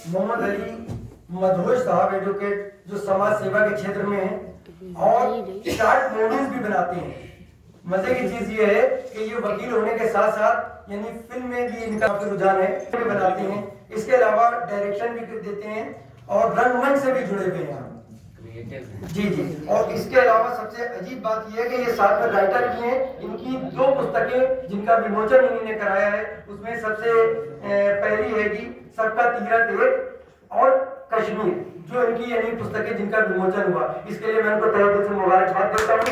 मोहम्मद अली मदहोश साहब एडवोकेट, जो समाज सेवा के क्षेत्र में हैं और शार्ट मूवीज भी बनाते हैं। मजे की चीज ये है कि ये वकील होने के साथ साथ यानी फिल्म में भी इनका रुझान है, भी बनाते हैं। इसके अलावा डायरेक्शन भी देते हैं और रंगमंच से भी जुड़े हुए हैं जी जी। और इसके अलावा सबसे अजीब बात यह है कि ये साथ में राइटर भी हैं। इनकी 2 पुस्तकें जिनका विमोचन इन्होंने कराया है, उसमें सबसे पहली है कि सबका तीरथ एक और कश्मीर, जो इनकी यानी पुस्तकें जिनका विमोचन हुआ। इसके लिए मैं उनको तहे दिल से मुबारकबाद देता हूँ।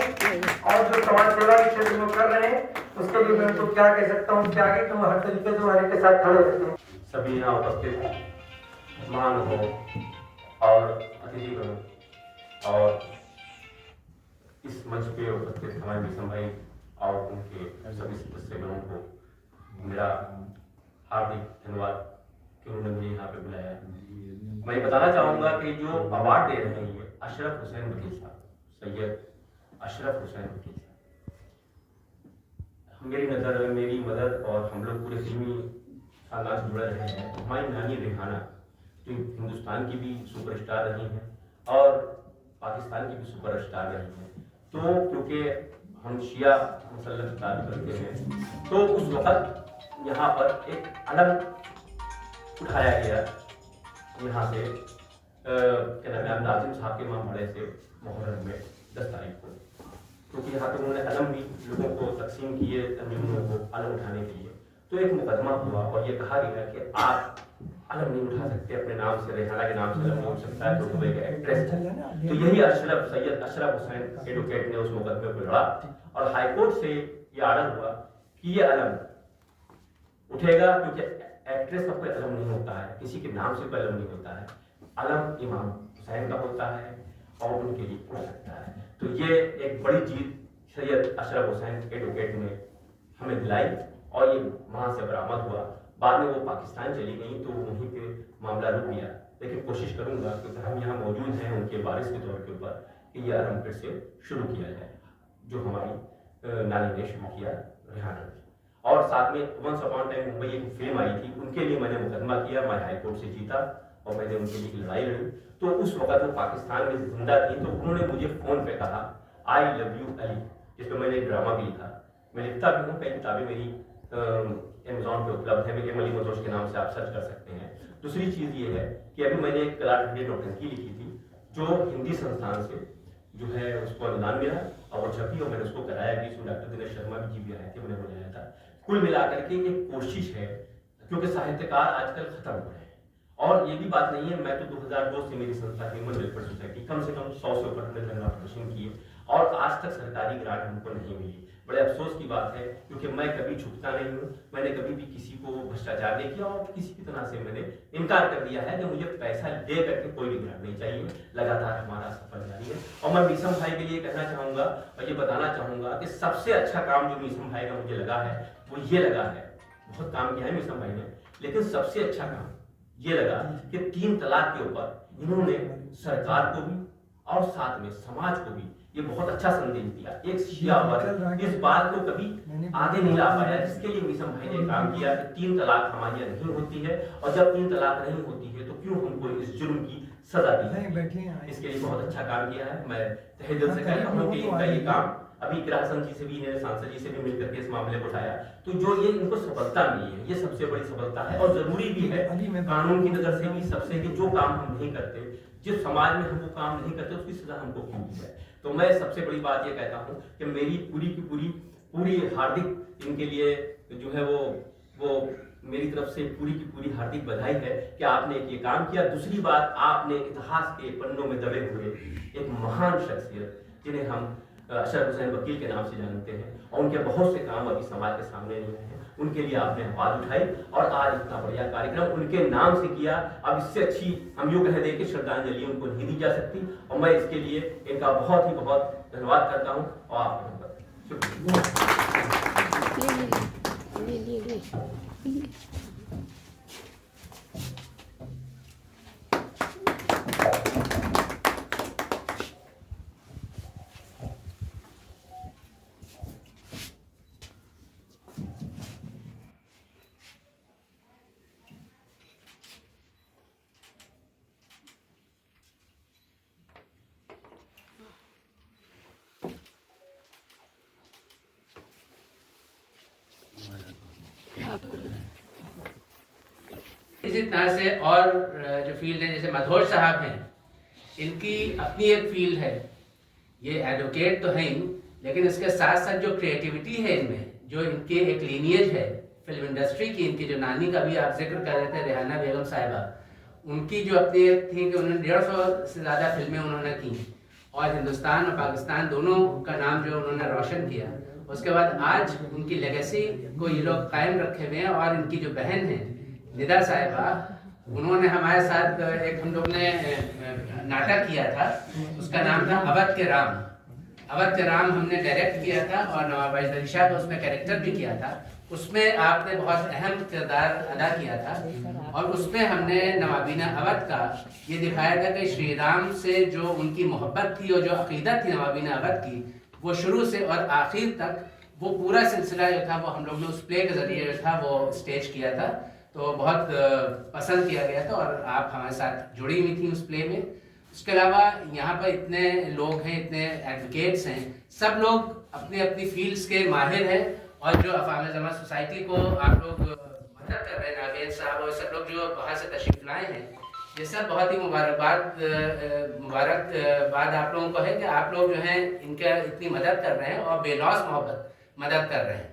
और जो समाज सेवा के क्षेत्र में कर रहे हैं उसके लिए मैं उनको क्या कह सकता हूँ, क्या आगे तुम हर तरीके से हमारे के साथ खड़े रहते हैं। सभी यहाँ उपस्थित मान हो और अतिथिगण और इस मंच पे उपस्थित हमारे मिशन भाई और उनके सभी सदस्यगणों को मेरा हार्दिक धन्यवाद कि उन्होंने मुझे यहाँ पे बुलाया। मैं बताना चाहूँगा कि जो अवार्ड दे रहे हैं ये अशरफ हुसैन वकील साहब, सैयद अशरफ हुसैन वकील साहब, मेरी नज़र में मेरी मदद और हम लोग पूरे फिल्मी खानदान से जुड़े रहे हैं। हमारी नानी रेहाना जो हिंदुस्तान की भी सुपरस्टार रही हैं और पाकिस्तान की भी सुपरस्टार रही हैं। तो क्योंकि हम शिया मुसल्लम की तारीफ करते हैं तो उस वक्त यहाँ पर एक अलग उठाया गया यहाँ से क्या नाम है नाजिम साहब के मामले से मुहर्रम में 10 तारीख को, क्योंकि यहाँ पे उन्होंने अलम भी लोगों को तकसीम किए तंजीमों को अलम उठाने के लिए। तो एक मुकदमा हुआ और ये कहा गया कि आप अलम नहीं उठा सकते, अपने नाम से रेहाना के नाम से अलम नहीं उठ सकता है, तो दुबई का एक्ट्रेस है। तो यही अशरफ सैयद अशरफ हुसैन एडवोकेट ने उस मुकदमे को लड़ा और हाईकोर्ट से ये आर्डर हुआ कि ये अलम उठेगा, क्योंकि एक्ट्रेस का कोई अलम नहीं होता है, किसी के नाम से कोई अलम नहीं होता है। अलम इमाम हुसैन का होता है और उनके लिए उठ सकता है। तो ये एक बड़ी जीत सैयद अशरफ हुसैन एडवोकेट ने हमें दिलाई और ये वहाँ से बरामद हुआ। बाद में वो पाकिस्तान चली गई तो वहीं पे मामला रुक गया, लेकिन कोशिश करूंगा क्योंकि हम यहाँ मौजूद हैं उनके वारिस के तौर के ऊपर कि यह अलम फिर से शुरू किया जाए, जो हमारी नानी ने शुरू किया रेहाना ने। और साथ में वंस अपॉन टाइम मुंबई एक फिल्म आई थी, उनके लिए मैंने मुकदमा किया, मैं हाईकोर्ट से जीता और मैंने उनके लिए लड़ाई लड़ी। तो उस वक्त वो पाकिस्तान में जिंदा थी तो उन्होंने मुझे फोन पे कहा आई लव यू अली, जिसमें मैंने एक ड्रामा भी लिखा। मैं लिखता भी हूँ, कई किताबें मेरी अमेजोन पे उपलब्ध है, मेरे अली मदोश के नाम से आप सर्च कर सकते हैं। दूसरी चीज ये है कि अभी मैंने एक कलाकृति नौटंकी लिखी थी जो हिंदी संस्थान से जो है उसको अनुदान मिला और वो छपी और मैंने उसको कराया भी। इसमें डॉक्टर दिनेश शर्मा जी भी आए थे, उन्हें बुलाया था। कुल मिलाकर के एक कोशिश है, क्योंकि साहित्यकार आजकल खत्म हो रहे हैं और ये भी बात नहीं है। मैं तो 2002 से मेरी संस्था ह्यूमन वेलफेयर सोसाइटी कम से कम 100 से ऊपर हमने धरना प्रदर्शन किए और आज तक सरकारी ग्रांट हमको नहीं मिली। बड़े अफसोस की बात है, क्योंकि मैं कभी झुकता नहीं हूँ, मैंने कभी भी किसी को भ्रष्टाचार नहीं किया और किसी भी तरह से मैंने इनकार कर दिया है कि मुझे पैसा दे करके कोई भी ग्रांट नहीं चाहिए। लगातार हमारा सफर जारी है और मैं मीसम भाई के लिए कहना चाहूंगा और ये बताना चाहूंगा कि सबसे अच्छा काम जो मीसम भाई का मुझे लगा है वो ये लगा है, बहुत काम किया है मीसम भाई ने, लेकिन सबसे अच्छा काम ये लगा कि 3 तलाक के ऊपर इन्होंने सरकार को भी और साथ में समाज को भी ये बहुत अच्छा संदेश दिया। एक शिया वर्ग इस बात को कभी आगे नहीं ला पाया, जिसके लिए मिशन भाई ने काम किया कि 3 तलाक हमारे यहाँ नहीं होती है और जब 3 तलाक नहीं होती है तो क्यों हमको इस जुर्म की सजा दी है। इसके लिए बहुत अच्छा काम किया है। मैं तहे दिल से कहता हूँ कि इनका ये काम अभी किरासन जी से भी, इन्होंने सांसद जी से भी मिलकर के इस मामले को उठाया, तो जो ये इनको सफलता मिली है ये सबसे बड़ी सफलता है और जरूरी भी है कानून की नजर से भी सबसे कि जो काम हम नहीं करते, जिस समाज में हम वो काम नहीं करते उसकी सजा हमको क्यों दी जाए। तो मैं सबसे बड़ी बात ये कहता हूँ कि मेरी पूरी की पूरी हार्दिक इनके लिए जो है वो मेरी तरफ से पूरी की पूरी हार्दिक बधाई है कि आपने ये काम किया। दूसरी बात, आपने इतिहास के पन्नों में दबे हुए एक महान शख्सियत जिन्हें हम अशरफ हुसैन वकील के नाम से जानते हैं और उनके बहुत से काम अभी समाज के सामने नहीं आए हैं, उनके लिए आपने आवाज उठाई और आज इतना बढ़िया कार्यक्रम उनके नाम से किया। अब इससे अच्छी हम यूँ कह दें कि श्रद्धांजलि उनको नहीं दी जा सकती और मैं इसके लिए इनका बहुत ही बहुत धन्यवाद करता हूँ और आपका शुक्रिया। इसी तरह से और जो फील्ड है, जैसे मधोर साहब हैं, इनकी अपनी एक फील्ड है, ये एडवोकेट तो हैं ही, लेकिन इसके साथ साथ जो क्रिएटिविटी है इनमें, जो इनके एक लीनियज है फिल्म इंडस्ट्री की, इनकी जो नानी का भी आप जिक्र कर रहे थे, रेहाना बेगम साहिबा, उनकी जो अपनी एक थी कि उन्होंने 150 से ज़्यादा फिल्में उन्होंने की और हिंदुस्तान और पाकिस्तान दोनों का नाम जो उन्होंने रोशन किया। उसके बाद आज उनकी लेगेसी को ये लोग कायम रखे हुए हैं। और इनकी जो बहन है निदा साहिबा, उन्होंने हमारे साथ एक हम लोग ने नाटक किया था, उसका नाम था अवध के राम। अवध के राम हमने डायरेक्ट किया था और नवाबाई दरिशा का उसमें कैरेक्टर भी किया था। उसमें आपने बहुत अहम किरदार अदा किया था और उसमें हमने नवाबीना अवध का ये दिखाया था कि श्री राम से जो उनकी मोहब्बत थी और जो अकीदत थी नवाबीना अवध की, वो शुरू से और आखिर तक वो पूरा सिलसिला जो था वो हम लोग ने उस प्ले के ज़रिए जो था वो स्टेज किया था। तो बहुत पसंद किया गया था और आप हमारे साथ जुड़ी हुई थी उस प्ले में। उसके अलावा यहाँ पर इतने लोग हैं, इतने एडवोकेट्स हैं, सब लोग अपनी अपनी फील्ड्स के माहिर हैं और जो अफ़ाम जमा सोसाइटी को आप लोग मदद कर रहे हैं, नागेंद्र साहब और सब लोग जो बाहर से तशरीफ लाए हैं, ये सब बहुत ही मुबारकबाद आप लोगों को है कि आप लोग जो हैं इनका इतनी मदद कर रहे हैं और बेलौस मोहब्बत मदद कर रहे हैं।